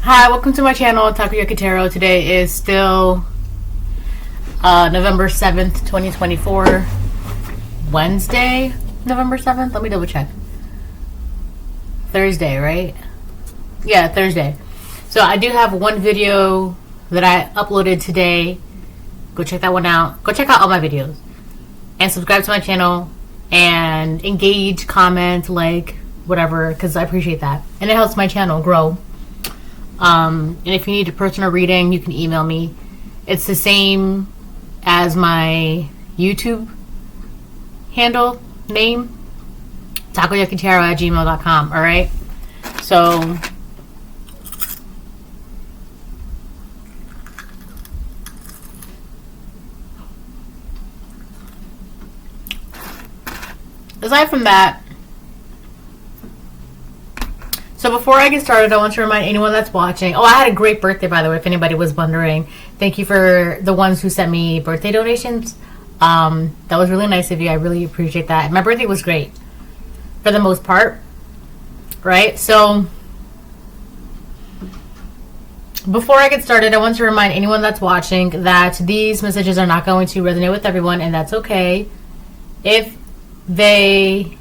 Hi, welcome to my channel, Takoyaki Tarot. Today is still November 7th, 2024. Wednesday, November 7th? Let me double check. Thursday, right? Yeah, Thursday. So I do have one video that I uploaded today. Go check that one out. Go check out all my videos. And subscribe to my channel. And engage, comment, like, whatever, because I appreciate that. And it helps my channel grow. And if you need a personal reading, you can email me. It's the same as my YouTube handle name, takoyakitaro@gmail.com. Alright? So aside from that, so before I get started, I want to remind anyone that's watching. Oh, I had a great birthday, by the way, if anybody was wondering. Thank you for the ones who sent me birthday donations. That was really nice of you. I really appreciate that. My birthday was great, for the most part. Right? So, before I get started, I want to remind anyone that's watching that these messages are not going to resonate with everyone, and that's okay. If they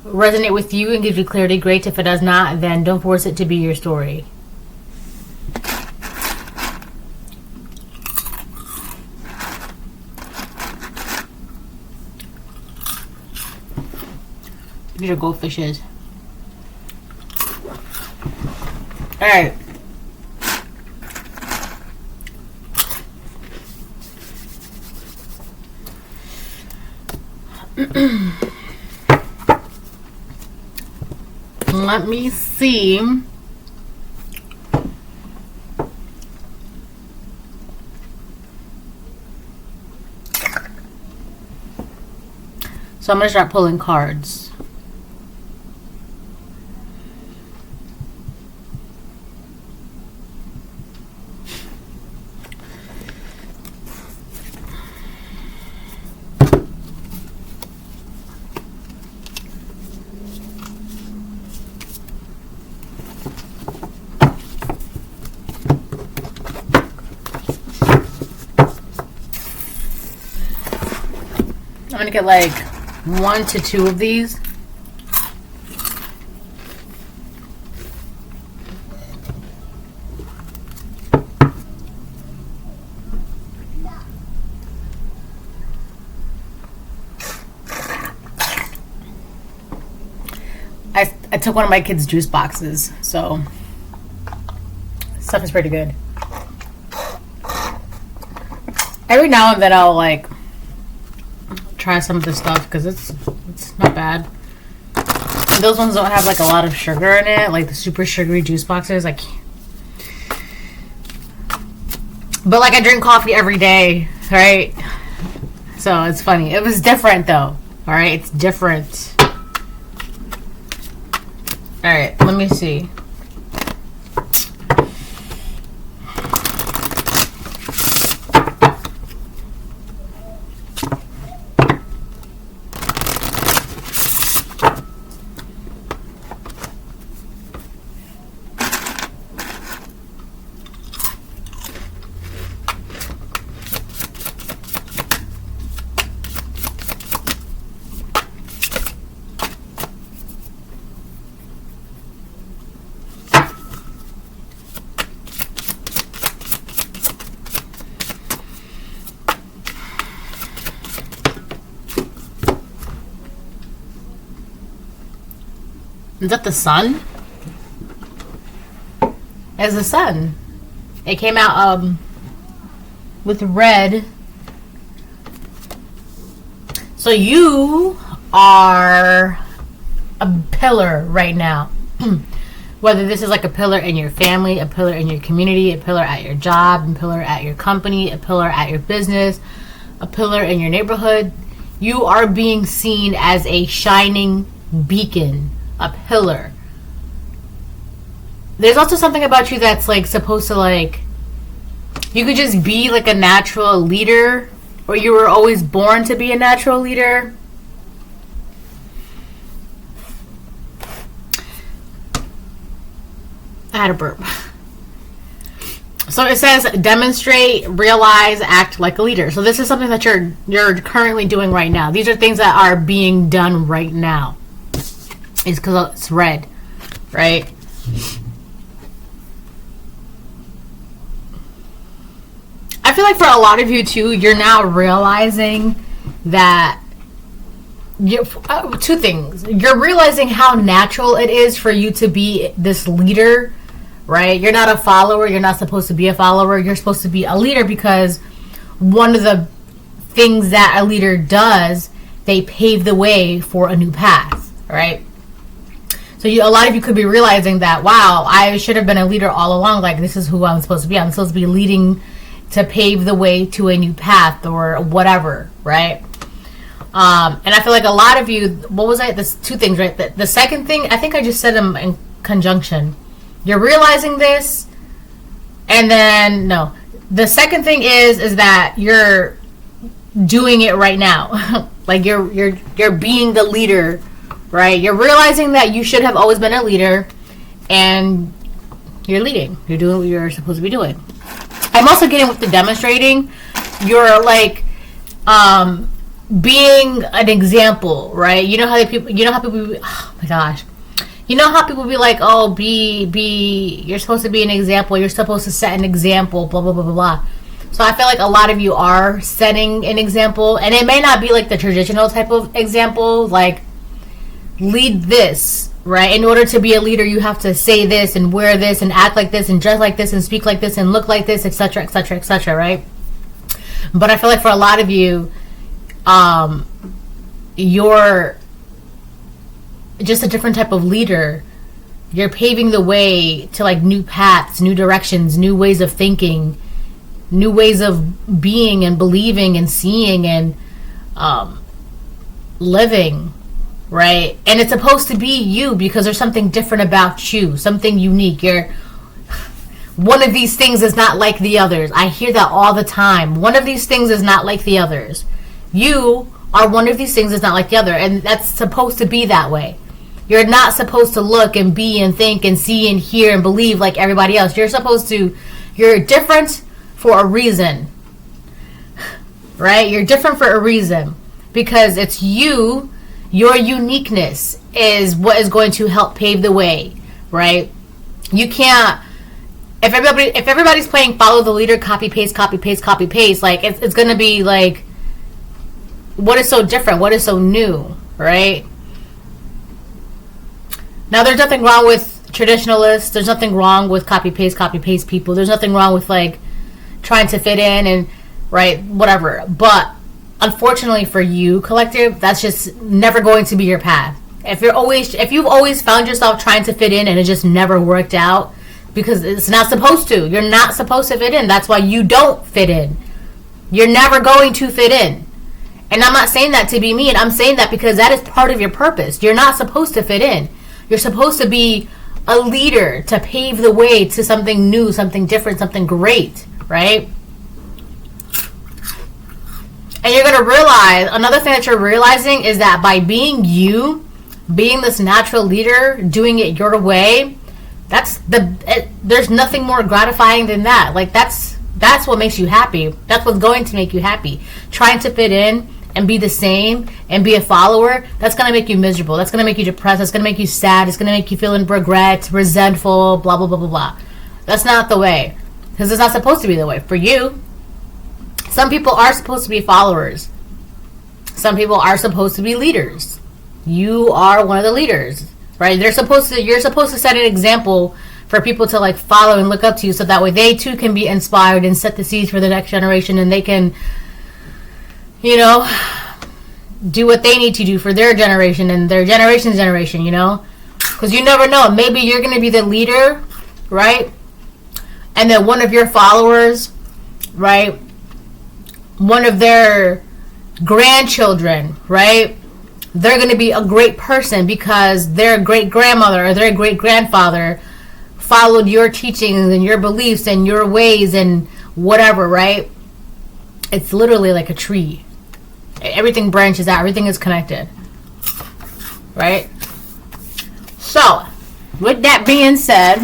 resonate with you and give you clarity, great. If it does not, then don't force it to be your story. These are goldfishes. Alright. Let me see. So I'm going to start pulling cards. I'm going to get like 1 to 2 of these. I took one of my kids' juice boxes, so stuff is pretty good. Every now and then I'll like try some of this stuff because it's not bad. And those ones don't have like a lot of sugar in it, like the super sugary juice boxes. But like I drink coffee every day, right? So it's funny. It was different though. All right, it's different. All right, let me see. Is that the sun? It's the sun. It came out with red. So you are a pillar right now. Whether this is like a pillar in your family, a pillar in your community, a pillar at your job, a pillar at your company, a pillar at your business, a pillar in your neighborhood, you are being seen as a shining beacon. A pillar. There's also something about you that's like supposed to like, you could just be like a natural leader, or you were always born to be a natural leader. I had a burp. So it says demonstrate, realize, act like a leader. So this is something that you're currently doing right now. These are things that are being done right now. It's because it's red, right? I feel like for a lot of you too, you're now realizing that two things. You're realizing how natural it is for you to be this leader, right? You're not a follower. You're not supposed to be a follower. You're supposed to be a leader because one of the things that a leader does, they pave the way for a new path, right? So a lot of you could be realizing that, wow, I should have been a leader all along. Like, this is who I'm supposed to be. I'm supposed to be leading to pave the way to a new path or whatever, right? And I feel like a lot of you, what was I? There's two things, right? The second thing, I think I just said them in conjunction. You're realizing this, and then no. The second thing is that you're doing it right now. Like you're being the leader, right? You're realizing that you should have always been a leader, and you're leading. You're doing what you're supposed to be doing. I'm also getting with the demonstrating. You're like being an example, right? You know how people. Oh my gosh. You know how people be like, oh, you're supposed to be an example. You're supposed to set an example, blah, blah, blah, blah, blah. So I feel like a lot of you are setting an example. And it may not be like the traditional type of example, like lead this, right? In order to be a leader, you have to say this and wear this and act like this and dress like this and speak like this and look like this, etc., etc., etc., right? But I feel like for a lot of you, you're just a different type of leader. You're paving the way to like new paths, new directions, new ways of thinking, new ways of being and believing and seeing and living, right? And it's supposed to be you because there's something different about you, something unique. You're one of these things is not like the others. I hear that all the time. One of these things is not like the others. You are one of these things is not like the other, and that's supposed to be that way. You're not supposed to look and be and think and see and hear and believe like everybody else. You're different for a reason, right? You're different for a reason because it's you. Your uniqueness is what is going to help pave the way, right? You can't, if everybody's playing follow the leader, copy paste, copy paste, copy paste, like it's going to be like, what is so different? What is so new, right? Now, there's nothing wrong with traditionalists. There's nothing wrong with copy paste people. There's nothing wrong with like trying to fit in and right, whatever. But unfortunately for you, collective, that's just never going to be your path. If you've always found yourself trying to fit in and it just never worked out because it's not supposed to. You're not supposed to fit in. That's why you don't fit in. You're never going to fit in. And I'm not saying that to be mean. I'm saying that because that is part of your purpose. You're not supposed to fit in. You're supposed to be a leader to pave the way to something new, something different, something great, right? And you're going to realize, another thing that you're realizing is that by being you, being this natural leader, doing it your way, there's nothing more gratifying than that. Like that's what makes you happy. That's what's going to make you happy. Trying to fit in and be the same and be a follower, that's going to make you miserable. That's going to make you depressed. That's going to make you sad. It's going to make you feel in regret, resentful, blah, blah, blah, blah, blah. That's not the way. Because it's not supposed to be the way. For you, some people are supposed to be followers. Some people are supposed to be leaders. You are one of the leaders, right? You're supposed to set an example for people to like follow and look up to you so that way they too can be inspired and set the seeds for the next generation and they can, you know, do what they need to do for their generation and their generation's generation, you know? Because you never know. Maybe you're going to be the leader, right? And then one of your followers, right? One of their grandchildren, right? They're going to be a great person because their great-grandmother or their great-grandfather followed your teachings and your beliefs and your ways and whatever, right? It's literally like a tree. Everything branches out. Everything is connected. Right? So, with that being said,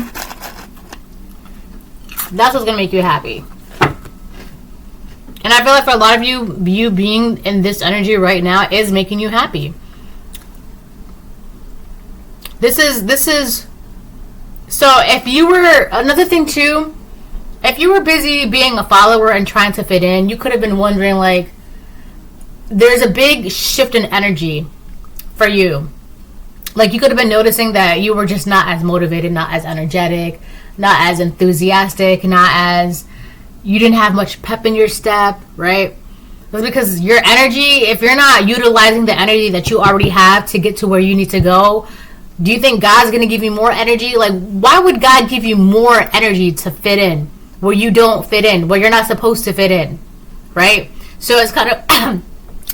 That's what's gonna make you happy. And I feel like for a lot of you being in this energy right now is making you happy. This is so if you were, another thing too, if you were busy being a follower and trying to fit in, you could have been wondering, like, there's a big shift in energy for you. Like, you could have been noticing that you were just not as motivated, not as energetic, not as enthusiastic, not as, you didn't have much pep in your step, right? That's because your energy, if you're not utilizing the energy that you already have to get to where you need to go, do you think God's going to give you more energy? Like, why would God give you more energy to fit in where you don't fit in, where you're not supposed to fit in, right? So it's kind of,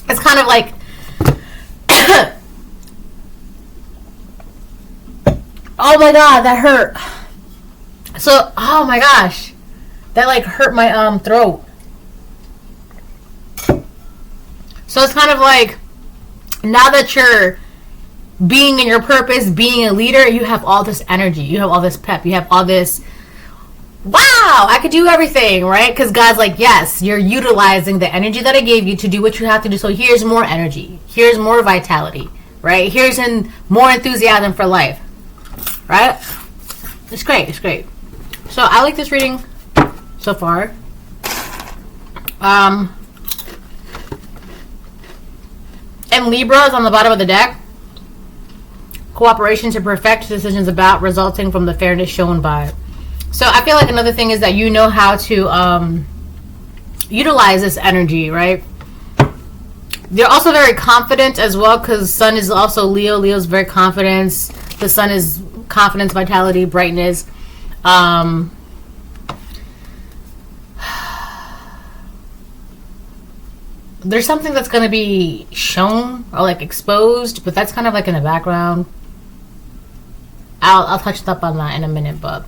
it's kind of like, oh my God, that hurt. So, oh my gosh, that like hurt my throat. So it's kind of like, now that you're being in your purpose, being a leader, you have all this energy, you have all this pep, you have all this, wow, I could do everything, right? Because God's like, yes, you're utilizing the energy that I gave you to do what you have to do. So here's more energy, here's more vitality, right? Here's more enthusiasm for life, right? It's great, it's great. So I like this reading so far. And Libra is on the bottom of the deck. Cooperation to perfect decisions about, resulting from the fairness shown by. So I feel like another thing is that you know how to utilize this energy, right? They're also very confident as well, because Sun is also Leo. Leo's very confident. The Sun is confidence, vitality, brightness. There's something that's going to be shown or like exposed, but that's kind of like in the background. I'll touch up on that in a minute, but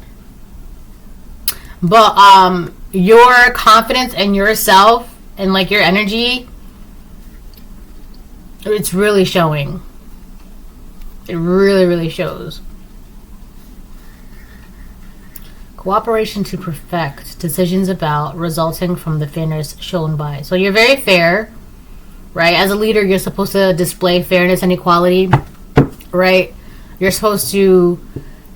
your confidence in yourself and like your energy, it's really showing. It really, really shows. Cooperation to perfect decisions about, resulting from the fairness shown by. So you're very fair, right? As a leader, you're supposed to display fairness and equality, right? You're supposed to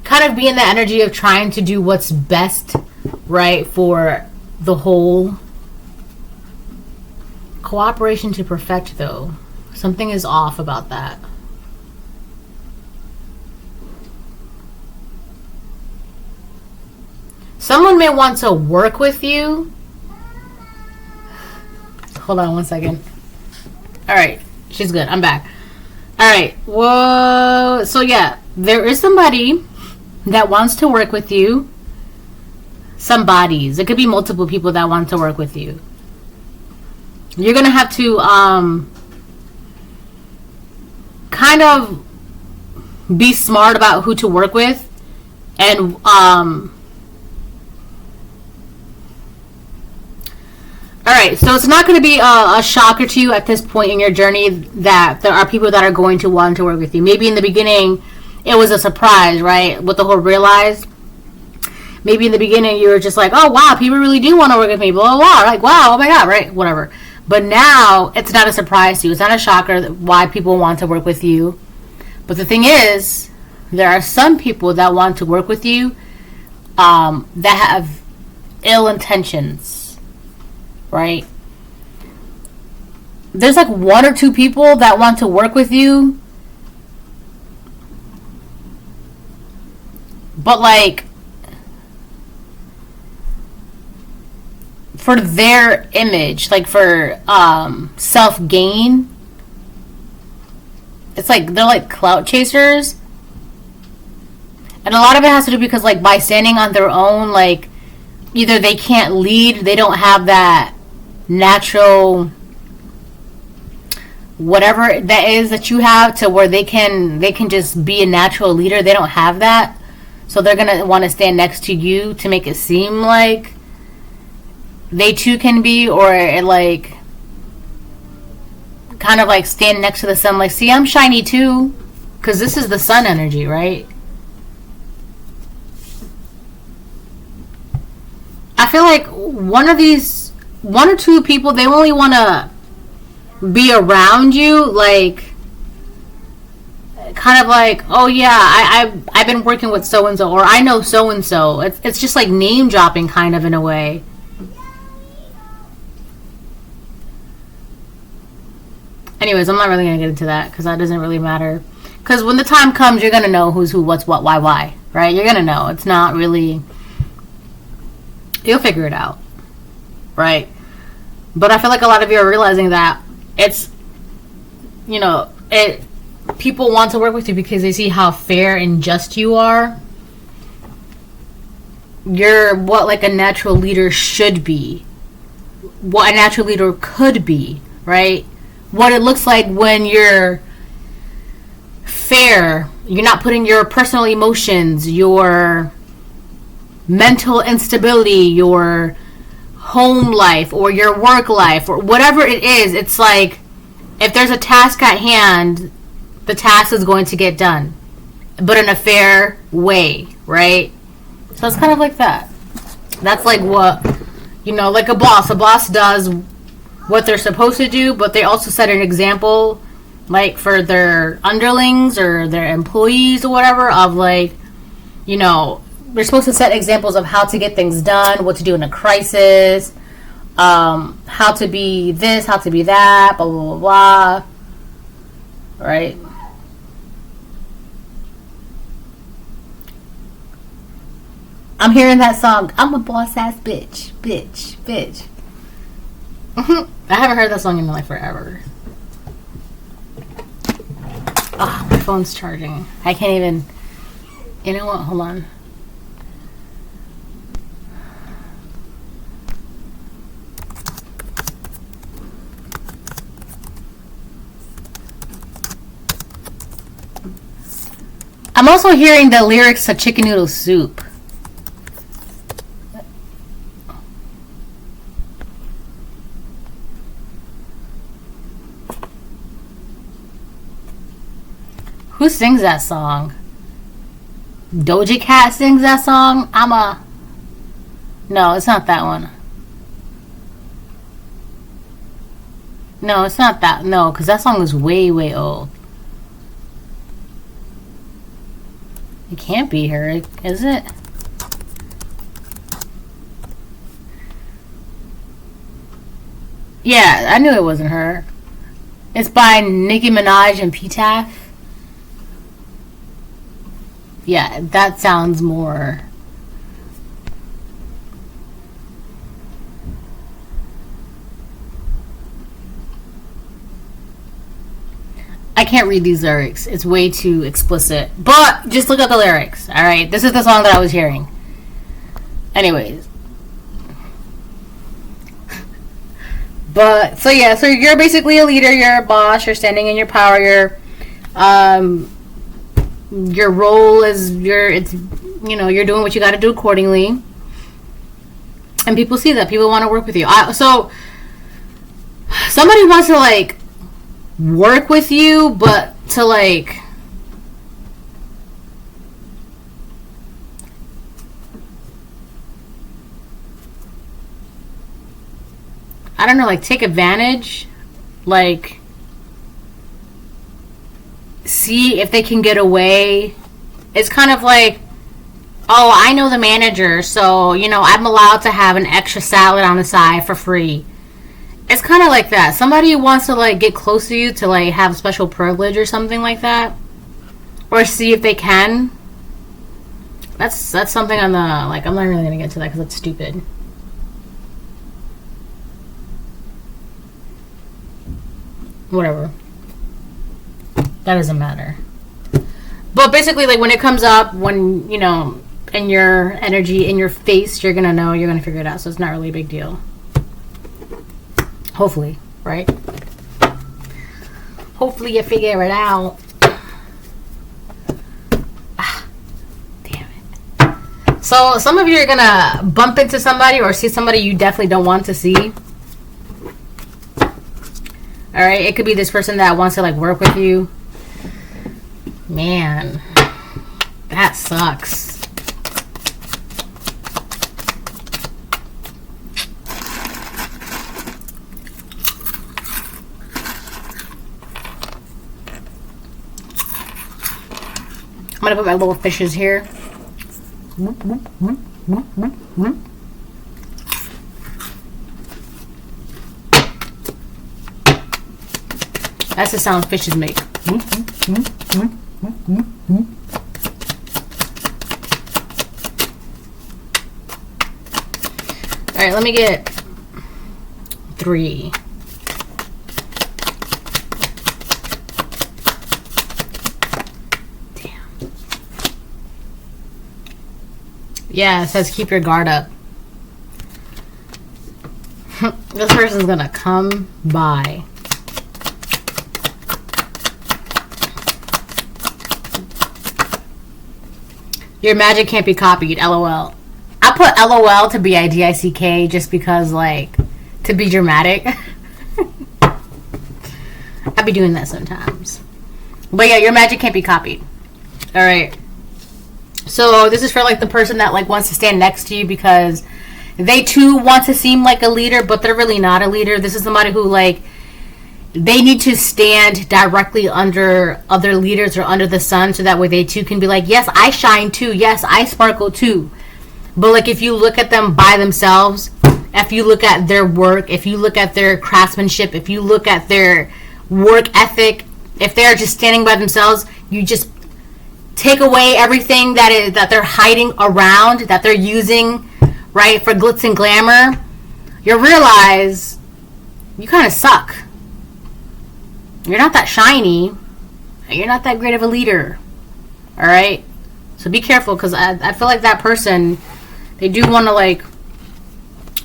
kind of be in the energy of trying to do what's best, right, for the whole. Cooperation to perfect, though. Something is off about that. Someone may want to work with you. Hold on one second. Alright, she's good. I'm back. Alright, whoa. So yeah, there is somebody that wants to work with you. Some bodies. It could be multiple people that want to work with you. You're going to have to kind of be smart about who to work with. And alright, so it's not going to be a shocker to you at this point in your journey that there are people that are going to want to work with you. Maybe in the beginning it was a surprise, right? With the whole realize. Maybe in the beginning you were just like, oh wow, people really do want to work with me, blah, blah, blah. Like, wow, oh my God, right? Whatever. But now it's not a surprise to you. It's not a shocker why people want to work with you. But the thing is, there are some people that want to work with you that have ill intentions. Right? There's like one or two people that want to work with you, but like for their image, like for self-gain. It's like they're like clout chasers, and a lot of it has to do because like by standing on their own, like either they can't lead, they don't have that natural whatever that is that you have to where they can just be a natural leader. They don't have that, so they're gonna want to stand next to you to make it seem like they too can be, or like kind of like stand next to the sun, like, see, I'm shiny too, because this is the sun energy, right? I feel like one or two people, they only want to be around you, like, kind of like, oh yeah, I've been working with so and so, or I know so and so. It's just like name dropping, kind of, in a way. Anyways, I'm not really gonna get into that because that doesn't really matter. Because when the time comes, you're gonna know who's who, what's what, why, right? You're gonna know. It's not really. You'll figure it out, right? But I feel like a lot of you are realizing that it's, people want to work with you because they see how fair and just you are. You're what, like, a natural leader should be. What a natural leader could be, right? What it looks like when you're fair. You're not putting your personal emotions, your mental instability, your home life, or your work life, or whatever it is. It's like, if there's a task at hand, the task is going to get done, but in a fair way, right? So it's kind of like that. That's like what, like a boss. A boss does what they're supposed to do, but they also set an example, like, for their underlings or their employees or whatever, of, like, they're supposed to set examples of how to get things done, what to do in a crisis, how to be this, how to be that, blah, blah, blah, blah. Right? I'm hearing that song. I'm a boss ass bitch. Bitch. Bitch. I haven't heard that song in like forever. Oh, my phone's charging. I can't even. You know what? Hold on. I'm also hearing the lyrics to Chicken Noodle Soup. Who sings that song? Doja Cat sings that song? No, it's not that one. No, it's not that. No, because that song is way, way old. It can't be her, is it? Yeah, I knew it wasn't her. It's by Nicki Minaj and P-Taff. Yeah, that sounds more. I can't read these lyrics. It's way too explicit. But just look at the lyrics. Alright, this is the song that I was hearing. Anyways. But, so yeah, so you're basically a leader, you're a boss, you're standing in your power, your role is, you're doing what you gotta do accordingly. And people see that. People want to work with you. So, somebody wants to, like, work with you, but to, like, I don't know, like, take advantage, like, see if they can get away. It's kind of like, oh, I know the manager, so, I'm allowed to have an extra salad on the side for free. It's kind of like that. Somebody wants to, like, get close to you to, like, have special privilege or something like that. Or see if they can. That's something on the, like, I'm not really going to get to that because that's stupid. Whatever. That doesn't matter. But basically, like, when it comes up, when, in your energy, in your face, you're going to know, you're going to figure it out. So it's not really a big deal. Hopefully, right? Hopefully you figure it out. Damn it. So some of you are gonna bump into somebody or see somebody you definitely don't want to see. Alright, it could be this person that wants to, like, work with you. Man, that sucks. gonna put my little fishes here. That's the sound fishes make. Alright, let me get 3. Damn. Yeah, it says keep your guard up. This person's gonna come by. Your magic can't be copied, LOL. I put LOL to BIDICK just because, like, to be dramatic. I be doing that sometimes. But yeah, your magic can't be copied. Alright. So this is for, like, the person that, like, wants to stand next to you because they too want to seem like a leader, but they're really not a leader. This is somebody who, like, they need to stand directly under other leaders or under the sun so that way they too can be like, yes, I shine too. Yes, I sparkle too. But like if you look at them by themselves, if you look at their work, if you look at their craftsmanship, if you look at their work ethic, if they're just standing by themselves, you just take away everything that they're hiding around, that they're using, right, for glitz and glamour, you'll realize you kind of suck. You're not that shiny. You're not that great of a leader. Alright? So be careful, because I feel like that person, they do want to, like,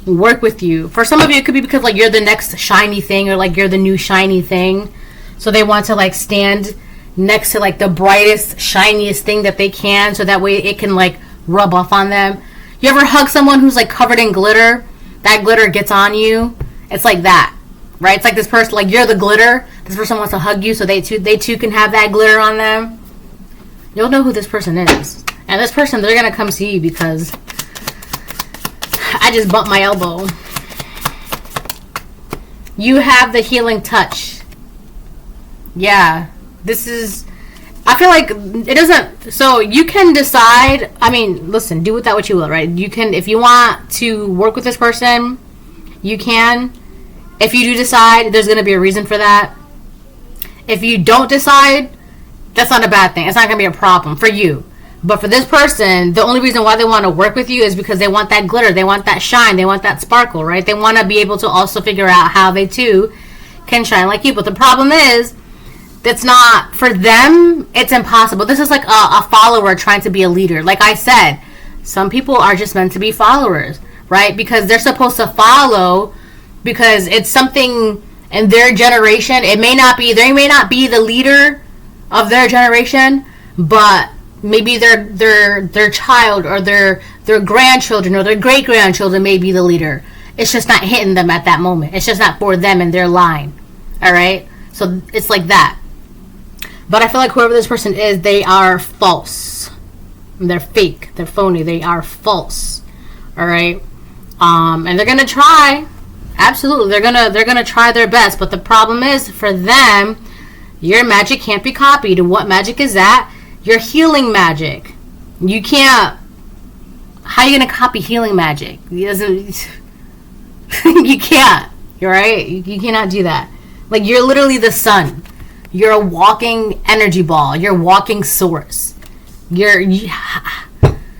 work with you. For some of you, it could be because, like, you're the next shiny thing, or, like, you're the new shiny thing. So they want to, like, stand next to, like, the brightest, shiniest thing that they can, so that way it can, like, rub off on them. You ever hug someone who's, like, covered in glitter? That glitter gets on you. It's like that. Right? It's like this person, like, you're the glitter. This person wants to hug you so they too can have that glitter on them. You'll know who this person is. And this person, they're going to come see you because I just bumped my elbow. You have the healing touch. Yeah. This is... I feel like it doesn't... So you can decide... I mean, listen, do with that what you will, right? You can... If you want to work with this person, you can... If you do decide, there's going to be a reason for that. If you don't decide, that's not a bad thing. It's not going to be a problem for you. But for this person, the only reason why they want to work with you is because they want that glitter. They want that shine. They want that sparkle, right? They want to be able to also figure out how they, too, can shine like you. But the problem is, that's not, for them, it's impossible. This is like a follower trying to be a leader. Like I said, some people are just meant to be followers, right? Because they're supposed to follow... Because it's something in their generation. It may not be, they may not be the leader of their generation, but maybe their child or their grandchildren or their great grandchildren may be the leader. It's just not hitting them at that moment. It's just not for them in their line. Alright? So it's like that. But I feel like whoever this person is, they are false. They're fake. They're phony. They are false. Alright? And they're gonna try. Absolutely, they're gonna try their best, but the problem is for them, your magic can't be copied. And what magic is that? Your healing magic. You can't. How are you gonna copy healing magic? You can't. You're right. You cannot do that. Like you're literally the sun. You're a walking energy ball. You're a walking source.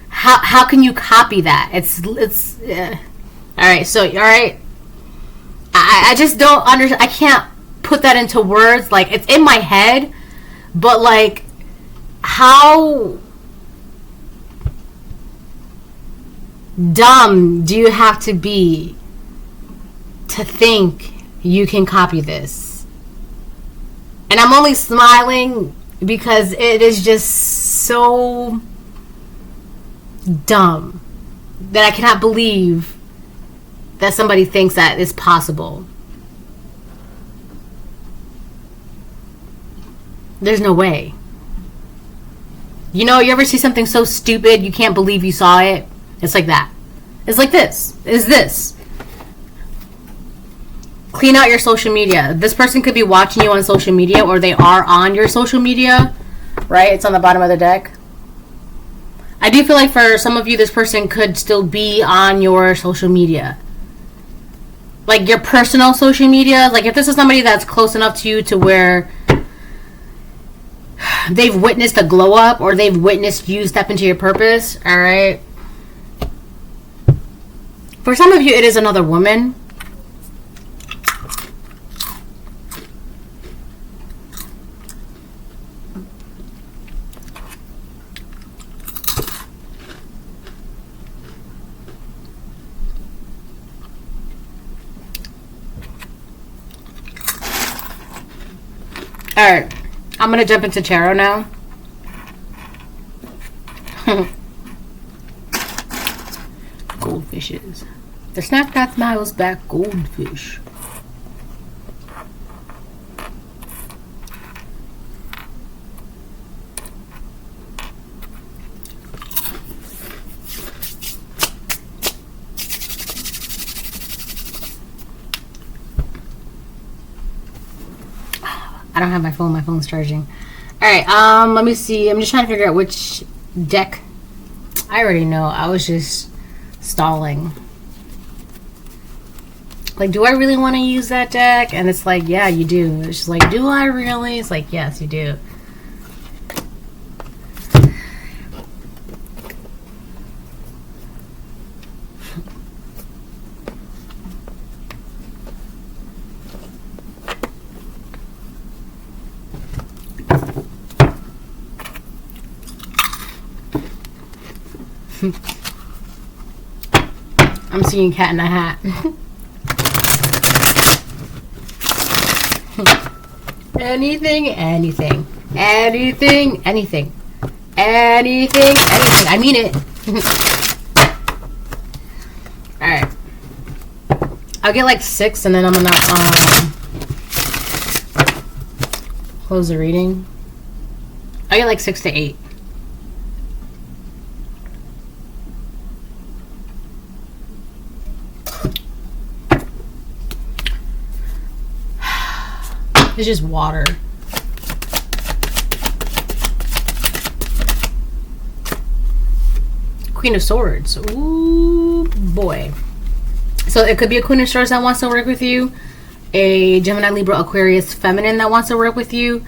How can you copy that? It's all right. So all right. I just don't understand. I can't put that into words. Like, it's in my head, but, like, how dumb do you have to be to think you can copy this? And I'm only smiling because it is just so dumb that I cannot believe that somebody thinks that is possible. There's no way. You know, you ever see something so stupid you can't believe you saw it? It's like that. It's like this. It's this. Clean out your social media. This person could be watching you on social media, or they are on your social media, right? It's on the bottom of the deck. I do feel like for some of you, this person could still be on your social media. Like your personal social media. Like if this is somebody that's close enough to you to where they've witnessed a glow up or they've witnessed you step into your purpose. Alright. For some of you, it is another woman. Alright, I'm gonna jump into tarot now. Goldfishes. The snap that smiles back, goldfish. I don't have my phone. My phone's charging. Alright, let me see. I'm just trying to figure out which deck. I already know. I was just stalling. Like, do I really want to use that deck? And it's like, yeah, you do. It's just like, do I really? It's like, yes, you do. I'm seeing Cat in a Hat. Anything, anything, anything, anything, anything, anything. I mean it. Alright. I'll get like 6 and then I'm gonna close the reading. I get like 6 to 8. It's just water. Queen of Swords. Ooh, boy. So it could be a Queen of Swords that wants to work with you. A Gemini, Libra, Aquarius, Feminine that wants to work with you.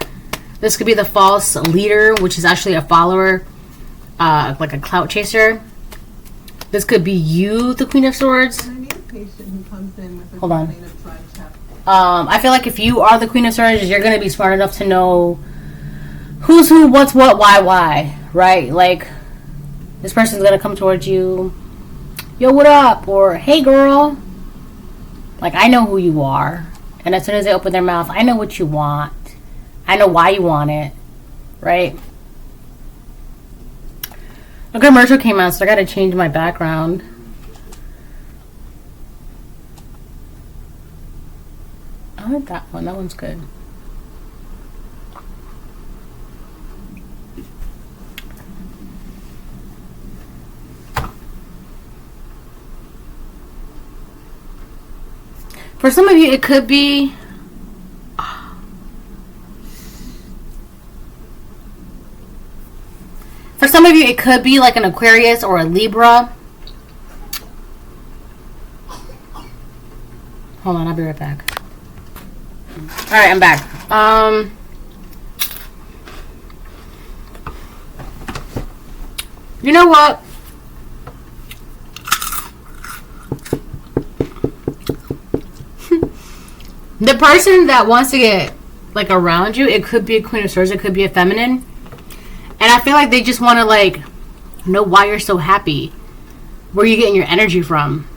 This could be the false leader, which is actually a follower, like a clout chaser. This could be you, the Queen of Swords. Hold on. I feel like if you are the Queen of Swords, you're going to be smart enough to know who's who, what's what, why, right? Like, this person's going to come towards you, yo, what up? Or, hey, girl. Like, I know who you are. And as soon as they open their mouth, I know what you want. I know why you want it, right? A commercial came out, so I got to change my background. I like that one. That one's good. For some of you, it could be... For some of you, it could be like an Aquarius or a Libra. Hold on, I'll be right back. Alright, I'm back. You know what? The person that wants to get like around you, it could be a Queen of Swords, it could be a Feminine. And I feel like they just want to like know why you're so happy. Where you getting your energy from?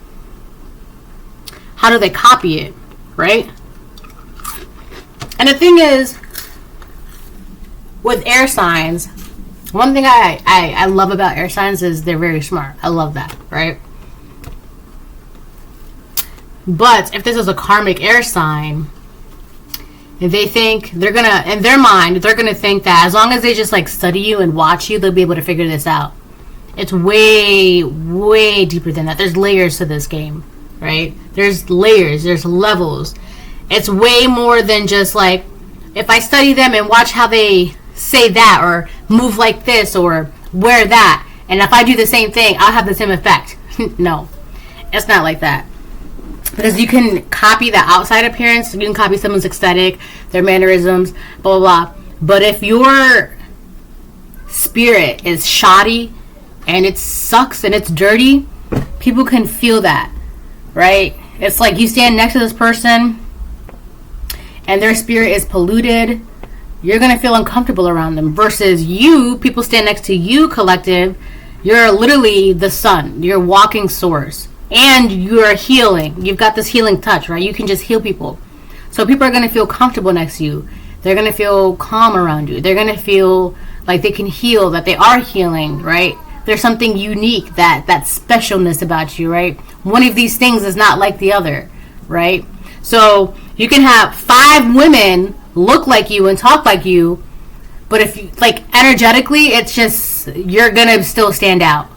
How do they copy it? Right? And the thing is, with air signs, one thing I love about air signs is they're very smart. I love that, right? But if this is a karmic air sign, if they think they're gonna, in their mind, they're gonna think that as long as they just like study you and watch you, they'll be able to figure this out. It's way, way deeper than that. There's layers to this game, right? There's layers, there's levels. It's way more than just like, if I study them and watch how they say that or move like this or wear that, and if I do the same thing, I'll have the same effect. No, it's not like that. Because you can copy the outside appearance, you can copy someone's aesthetic, their mannerisms, blah, blah, blah. But if your spirit is shoddy and it sucks and it's dirty, people can feel that, right? It's like you stand next to this person and their spirit is polluted, you're going to feel uncomfortable around them. Versus you, people stand next to you, collective, you're literally the sun, you're walking source. And you're healing. You've got this healing touch, right? You can just heal people. So people are going to feel comfortable next to you. They're going to feel calm around you. They're going to feel like they can heal, that they are healing, right? There's something unique, that specialness about you, right? One of these things is not like the other, right? So you can have 5 women look like you and talk like you, but if you, like, energetically, it's just, you're going to still stand out.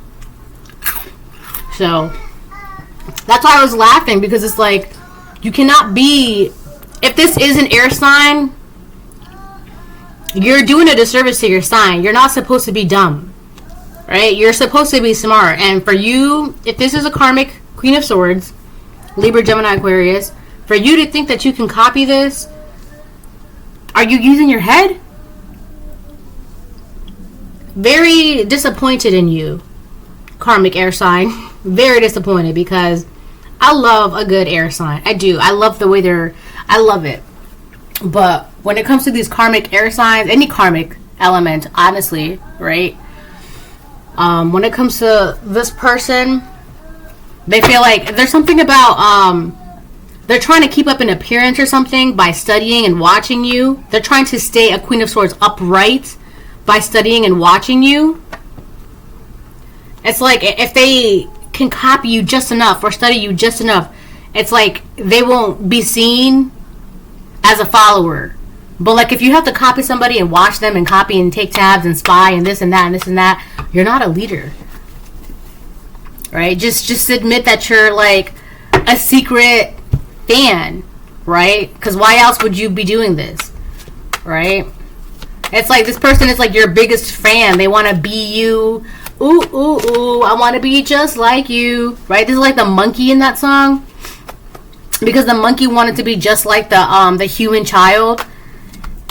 So that's why I was laughing, because it's like, you cannot be, if this is an air sign, you're doing a disservice to your sign. You're not supposed to be dumb, right? You're supposed to be smart. And for you, if this is a karmic Queen of Swords, Libra, Gemini, Aquarius, for you to think that you can copy this, are you using your head? Very disappointed in you, karmic air sign. Very disappointed, because I love a good air sign. I do. I love the way I love it. But when it comes to these karmic air signs, any karmic element, honestly, right? When it comes to this person, they feel like there's something about, they're trying to keep up an appearance or something by studying and watching you. They're trying to stay a Queen of Swords upright by studying and watching you. It's like, if they can copy you just enough or study you just enough, it's like they won't be seen as a follower. But like, if you have to copy somebody and watch them and copy and take tabs and spy and this and that and this and that, you're not a leader, right? Just admit that you're like a secret fan, right? Because why else would you be doing this, right? It's like, this person is like your biggest fan. They want to be you. Ooh, ooh, ooh, I want to be just like you, right? This is like the monkey in that song, because the monkey wanted to be just like the human child,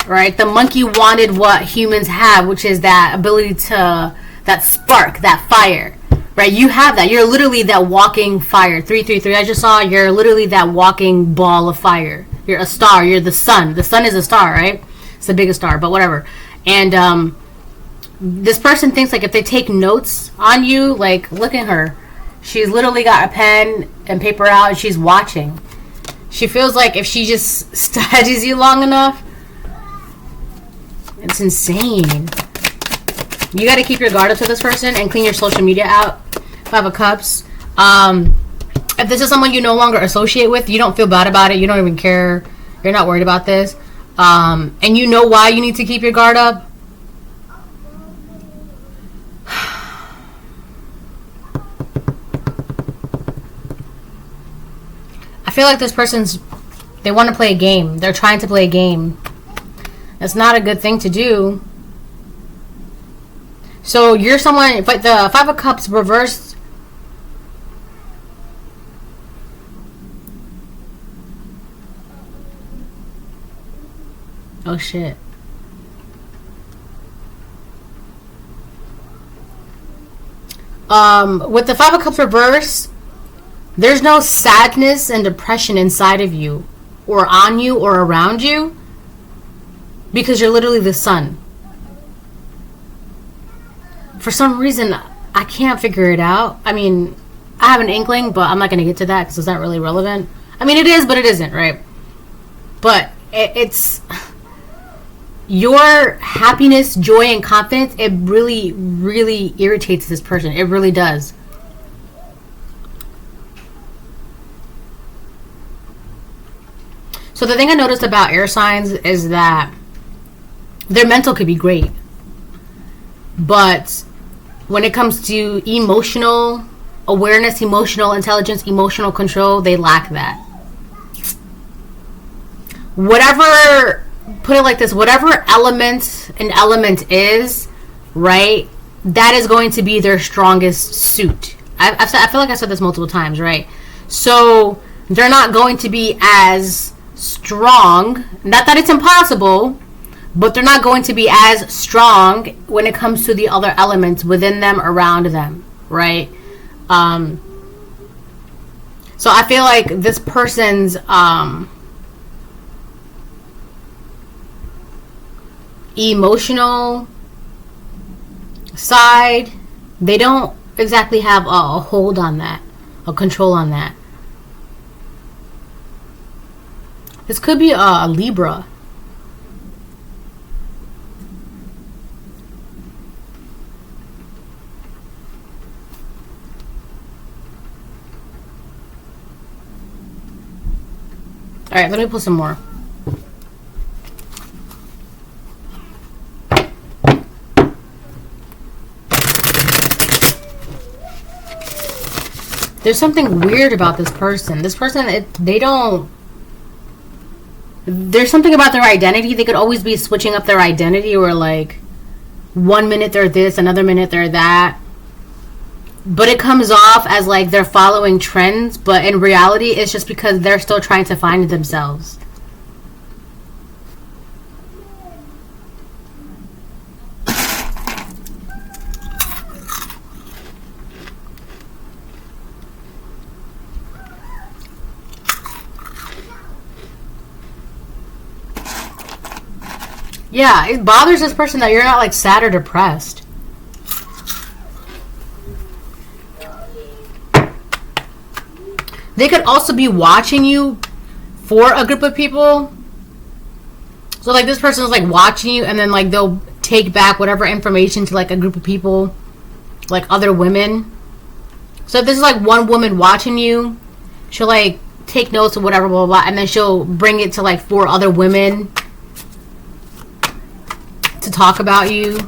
right? The monkey wanted what humans have, which is that ability to, that spark, that fire, right? You have that. You're literally that walking fire. 333. I just saw, you're literally that walking ball of fire. You're a star. You're the sun. The sun is a star, right? It's the biggest star, but whatever. And this person thinks like if they take notes on you, like, look at her. She's literally got a pen and paper out and she's watching. She feels like if she just studies you long enough, it's insane. You got to keep your guard up to this person and clean your social media out. 5 of Cups. If this is someone you no longer associate with, you don't feel bad about it. You don't even care. You're not worried about this. And you know why you need to keep your guard up. I feel like this person's, they want to play a game. They're trying to play a game. That's not a good thing to do. So you're someone, but the 5 of Cups reversed. Oh shit. With the 5 of Cups reversed, there's no sadness and depression inside of you, or on you, or around you, because you're literally the sun. For some reason, I can't figure it out. I mean, I have an inkling, but I'm not going to get to that because it's not really relevant. I mean, it is, but it isn't, right? But it's your happiness, joy, and confidence. It really, really irritates this person. It really does. So the thing I noticed about air signs is that their mental could be great, but when it comes to emotional awareness, emotional intelligence, emotional control, they lack that. Whatever, put it like this, whatever element an element is, right? that is going to be their strongest suit. I feel like I said this multiple times, right? So they're not going to be as strong. Not that it's impossible, but they're not going to be as strong when it comes to the other elements within them, around them, right? So I feel like this person's emotional side, they don't exactly have a hold on that, a control on that. This could be a Libra. All right, let me pull some more. There's something weird about this person. This person, there's something about their identity. They could always be switching up their identity, or like 1 minute they're this, another minute they're that. But it comes off as like they're following trends, but in reality, it's just because they're still trying to find themselves. Yeah, it bothers this person that you're not like sad or depressed. They could also be watching you for a group of people. So like this person is like watching you, and then like they'll take back whatever information to like a group of people, like other women. So if this is like one woman watching you, she'll like take notes or whatever, blah, blah, blah, and then she'll bring it to like 4 other women to talk about you.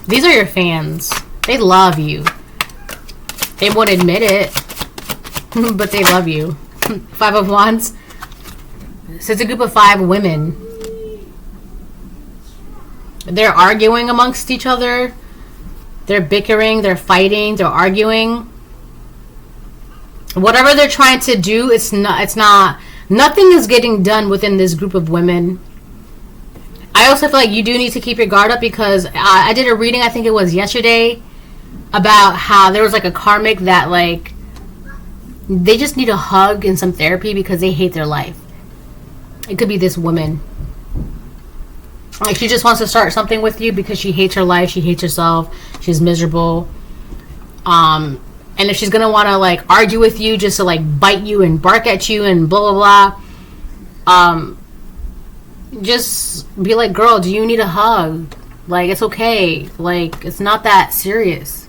These are your fans. They love you. They won't admit it, but they love you. 5 of Wands. So it's a group of 5 women. They're arguing amongst each other. They're bickering. They're fighting. They're arguing. Whatever they're trying to do, it's not. Nothing is getting done within this group of women. I also feel like you do need to keep your guard up, because I did a reading, I think it was yesterday, about how there was like a karmic that like they just need a hug and some therapy because they hate their life. It could be this woman. Like she just wants to start something with you because she hates her life, she hates herself, she's miserable. And if she's gonna want to like argue with you just to like bite you and bark at you and blah blah blah, just be like, girl, do you need a hug? Like, it's okay. Like, it's not that serious.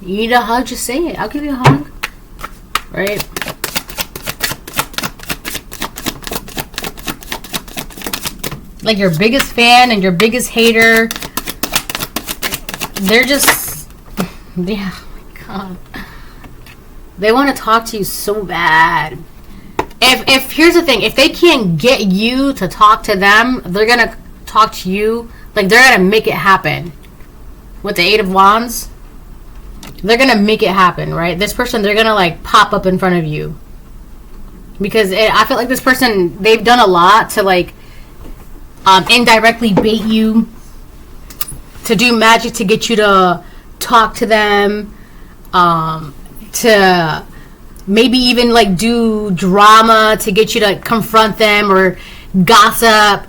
You need a hug, just say it. I'll give you a hug. Right? Like your biggest fan and your biggest hater, they're just, yeah, oh my God. They want to talk to you so bad. If here's the thing, if they can't get you to talk to them, they're gonna talk to you. Like, they're gonna make it happen. With the 8 of Wands, they're gonna make it happen, right? This person, they're gonna like pop up in front of you, because I feel like this person, they've done a lot to like indirectly bait you, to do magic to get you to talk to them, to maybe even like do drama to get you to confront them or gossip,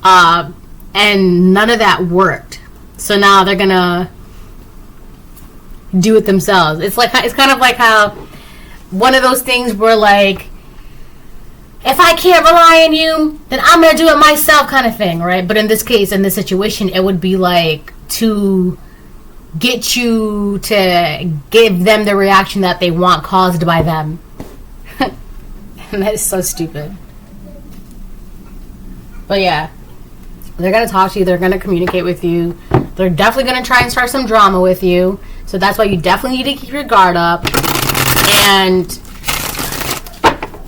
and none of that worked. So now they're gonna do it themselves. It's kind of like how one of those things where like, if I can't rely on you, then I'm gonna do it myself, kind of thing, right? But in this case, in this situation, it would be like to get you to give them the reaction that they want caused by them. And that is so stupid. But yeah, they're gonna talk to you, they're gonna communicate with you, they're definitely gonna try and start some drama with you. So that's why you definitely need to keep your guard up. And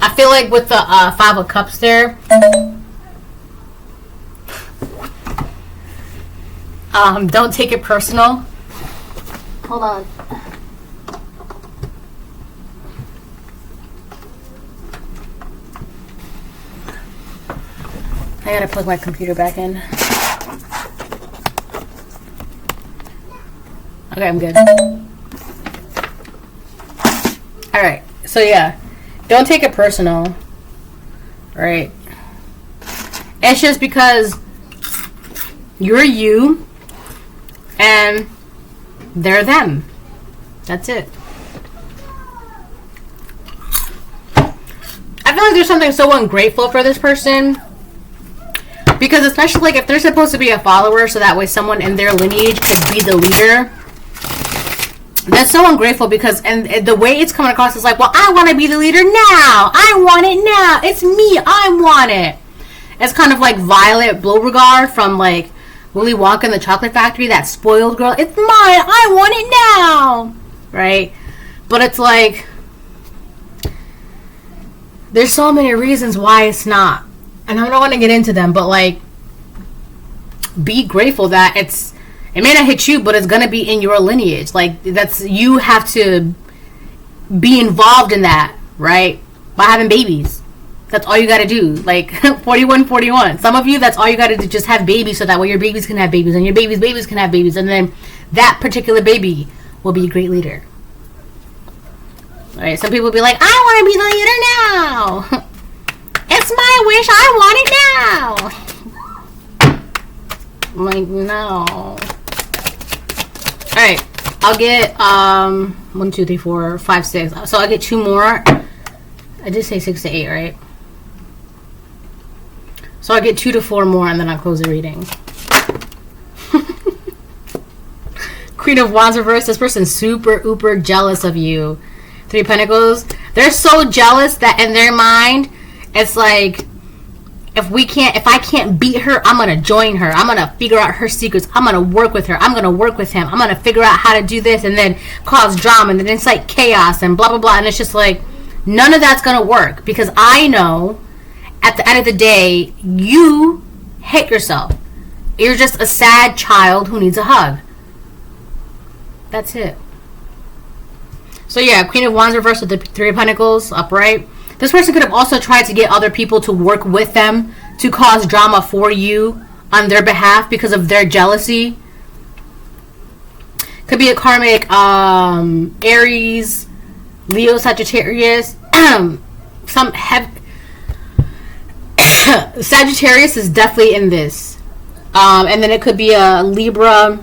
I feel like with the 5 of Cups there, Don't take it personal. Hold on. I gotta plug my computer back in. Okay, I'm good. Alright, so yeah. Don't take it personal. Right? It's just because you're you and they're them. That's it. I feel like there's something so ungrateful for this person. Because especially like if they're supposed to be a follower so that way someone in their lineage could be the leader. That's so ungrateful because and the way it's coming across is like, well, I want to be the leader now. I want it now. It's me. I want it. It's kind of like Violet Beauregard from like Willy Wonka and the Chocolate Factory, that spoiled girl. It's mine. I want it now. Right? But it's like there's so many reasons why it's not. And I don't want to get into them, but like be grateful that it may not hit you, but it's gonna be in your lineage. Like you have to be involved in that, right? By having babies. That's all you gotta do. Like 41. Some of you, that's all you gotta do, just have babies so that way your babies can have babies and your babies can have babies, and then that particular baby will be a great leader. Alright, some people will be like, I wanna be the leader now. It's my wish, I want it now. I'm like, no. Alright, I'll get 1, 2, 3, 4, 5, 6. So I'll get 2 more. I did say 6 to 8, right? So I'll get 2 to 4 more and then I'll close the reading. Queen of Wands reverse. This person's super uber jealous of you. 3 of Pentacles. They're so jealous that in their mind it's like, if I can't beat her, I'm gonna join her. I'm gonna figure out her secrets. I'm gonna work with her. I'm gonna work with him. I'm gonna figure out how to do this and then cause drama and then it's like chaos and blah blah blah. And it's just like none of that's gonna work because I know at the end of the day you hate yourself. You're just a sad child who needs a hug. That's it. So yeah, Queen of Wands reversed with the 3 of Pentacles upright. This person could have also tried to get other people to work with them to cause drama for you on their behalf because of their jealousy. Could be a karmic Aries, Leo, Sagittarius. Sagittarius is definitely in this. And then it could be a Libra,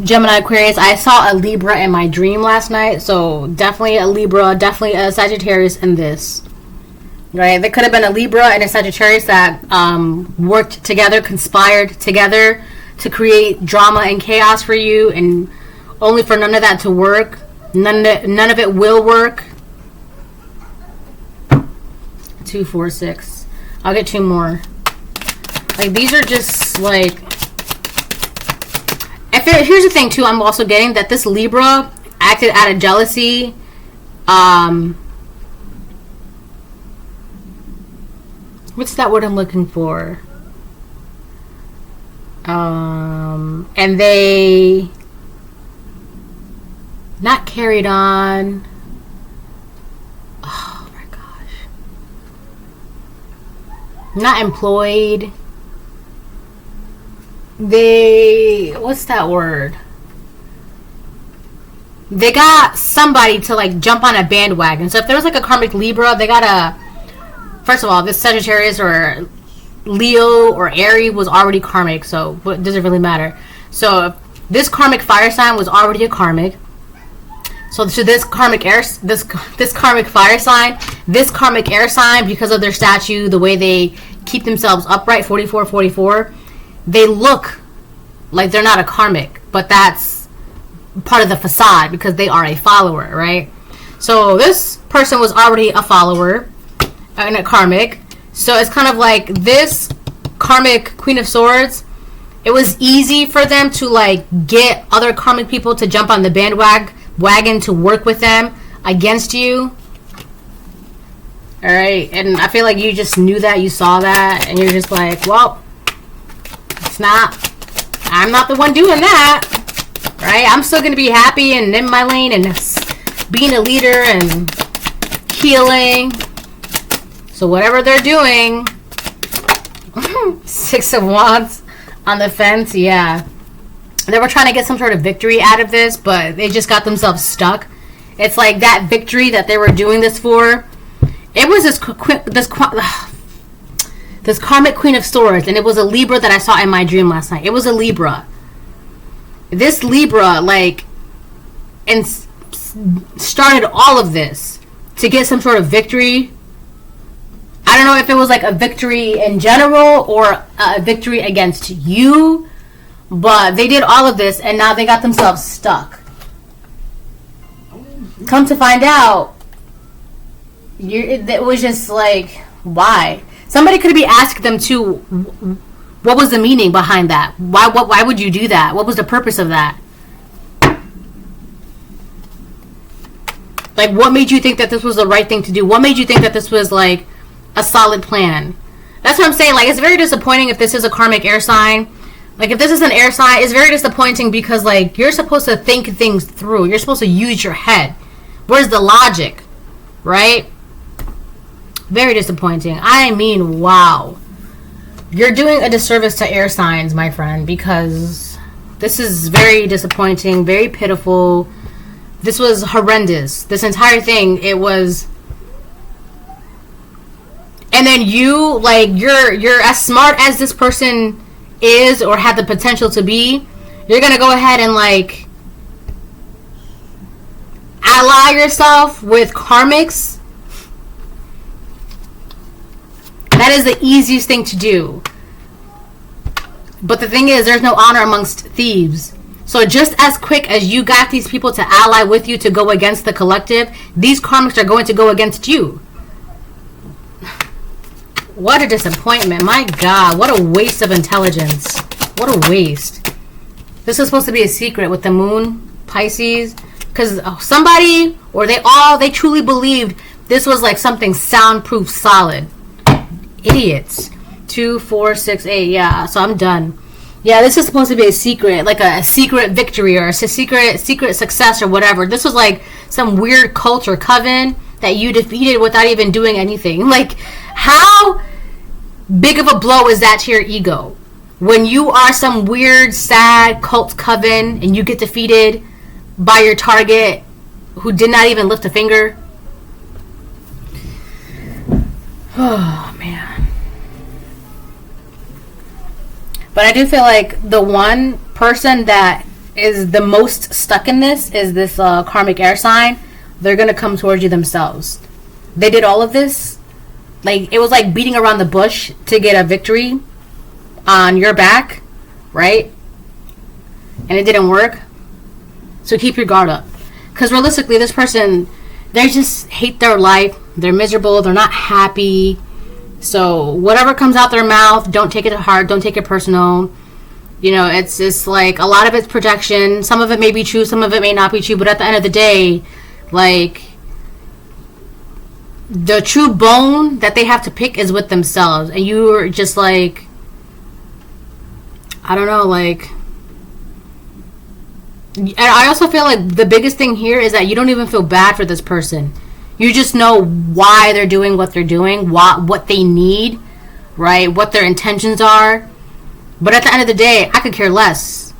Gemini, Aquarius. I saw a Libra in my dream last night, so definitely a Libra, definitely a Sagittarius in this. Right? There could have been a Libra and a Sagittarius that worked together, conspired together to create drama and chaos for you, and only for none of that to work. None of it will work. 2, 4, 6. I'll get 2 more. Like these are just like. Here's the thing too, I'm also getting that this Libra acted out of jealousy. What's that word I'm looking for? And they not carried on. Oh my gosh. Not employed. What's that word? They got somebody to like jump on a bandwagon. So if there was like a karmic Libra, they got first of all, this Sagittarius or Leo or Aries was already karmic, so it doesn't really matter. So this karmic fire sign was already a karmic. So this karmic air, this karmic fire sign, this karmic air sign, because of their statue, the way they keep themselves upright, 44, they look like they're not a karmic, but that's part of the facade because they are a follower, right? So this person was already a follower and a karmic. So it's kind of like this karmic Queen of Swords. It was easy for them to like get other karmic people to jump on the bandwagon to work with them against you. All right, and I feel like you just knew that, you saw that, and you're just like, well, it's not I'm not the one doing that, right? I'm still going to be happy and in my lane and being a leader and healing. So whatever they're doing, 6 of Wands on the fence, yeah. They were trying to get some sort of victory out of this, but they just got themselves stuck. It's like that victory that they were doing this for. It was this karmic Queen of Swords, and it was a Libra that I saw in my dream last night. It was a Libra. This Libra, like, and started all of this to get some sort of victory. I don't know if it was like a victory in general or a victory against you, but they did all of this, and now they got themselves stuck. Come to find out, it was just like, why? Somebody could be asking them too, what was the meaning behind that? Why would you do that? What was the purpose of that? Like, what made you think that this was the right thing to do? What made you think that this was like a solid plan? That's what I'm saying. Like, it's very disappointing if this is a karmic air sign. Like, if this is an air sign, it's very disappointing because, like, you're supposed to think things through. You're supposed to use your head. Where's the logic? Right? Very disappointing. I mean, wow. You're doing a disservice to air signs, my friend, because this is very disappointing, very pitiful. This was horrendous. This entire thing, it was... And then you, like, you're as smart as this person is or had the potential to be. You're gonna go ahead and, like, ally yourself with karmics. That is the easiest thing to do. But the thing is, there's no honor amongst thieves. So just as quick as you got these people to ally with you to go against the collective, these karmics are going to go against you. What a disappointment. My God, what a waste of intelligence. What a waste. This is supposed to be a secret with the moon, Pisces. Because somebody, or they truly believed this was like something soundproof, solid. Idiots. 2, 4, 6, 8. Yeah, so I'm done. Yeah, this is supposed to be a secret, like a secret victory or a secret success or whatever. This was like some weird cult or coven that you defeated without even doing anything. Like, how big of a blow is that to your ego? When you are some weird, sad cult coven and you get defeated by your target who did not even lift a finger. Oh, man. But I do feel like the one person that is the most stuck in this is this karmic air sign. They're going to come towards you themselves. They did all of this. Like, it was like beating around the bush to get a victory on your back, right? And it didn't work. So keep your guard up. Because realistically, this person, they just hate their life. They're miserable. They're not happy. So whatever comes out their mouth, don't take it to heart. Don't take it personal. You know, it's just like a lot of it's projection. Some of it may be true. Some of it may not be true. But at the end of the day, like, the true bone that they have to pick is with themselves. And you're just like, I don't know, like... And I also feel like the biggest thing here is that you don't even feel bad for this person. You just know why they're doing what they're doing, what they need, right? What their intentions are. But at the end of the day, I could care less.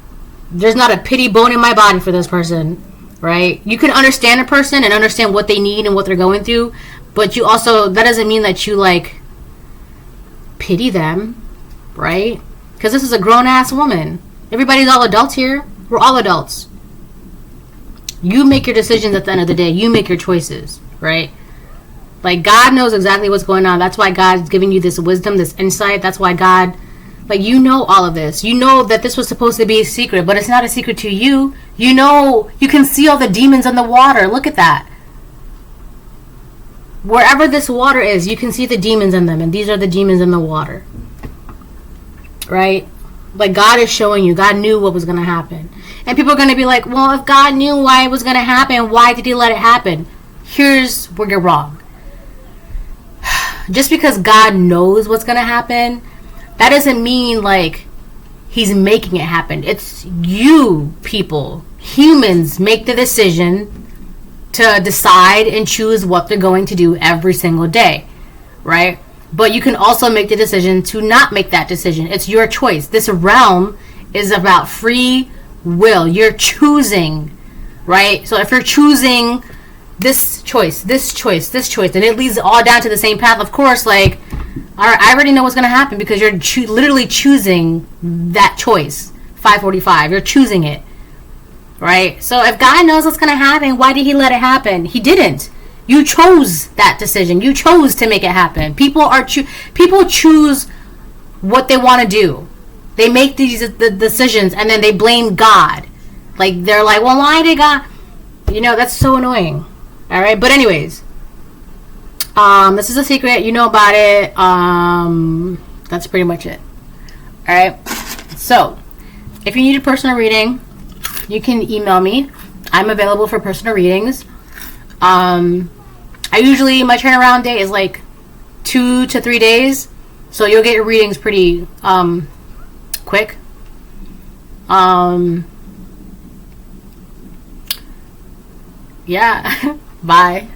There's not a pity bone in my body for this person, right? You can understand a person and understand what they need and what they're going through, but you also, that doesn't mean that you, like, pity them, right? Because this is a grown-ass woman. Everybody's all adults here. We're all adults. You make your decisions at the end of the day. You make your choices, right? Like, God knows exactly what's going on. That's why God's giving you this wisdom, this insight. That's why God, like, you know all of this. You know that this was supposed to be a secret, but it's not a secret to you. You know, you can see all the demons in the water. Look at that. Wherever this water is, you can see the demons in them, and these are the demons in the water, right? Like, God is showing you. God knew what was going to happen. And people are going to be like, well, if God knew why it was going to happen, why did he let it happen? Here's where you're wrong. Just because God knows what's going to happen, that doesn't mean, like, he's making it happen. It's you people, humans, make the decision to decide and choose what they're going to do every single day, right? But you can also make the decision to not make that decision. It's your choice. This realm is about free will. You're choosing, right? So if you're choosing this choice, this choice, this choice, and it leads all down to the same path, of course, like, I already know what's going to happen because you're literally choosing that choice. 545, you're choosing it, right? So if God knows what's going to happen, why did he let it happen? He didn't. You chose that decision. You chose to make it happen. People choose what they want to do. They make the decisions and then they blame God. Like, they're like, well, why did God? You know, that's so annoying. All right, but anyways, this is a secret. You know about it. That's pretty much it. All right. So, if you need a personal reading, you can email me. I'm available for personal readings. My turnaround day is like 2 to 3 days, so you'll get your readings pretty quick. Yeah. Bye.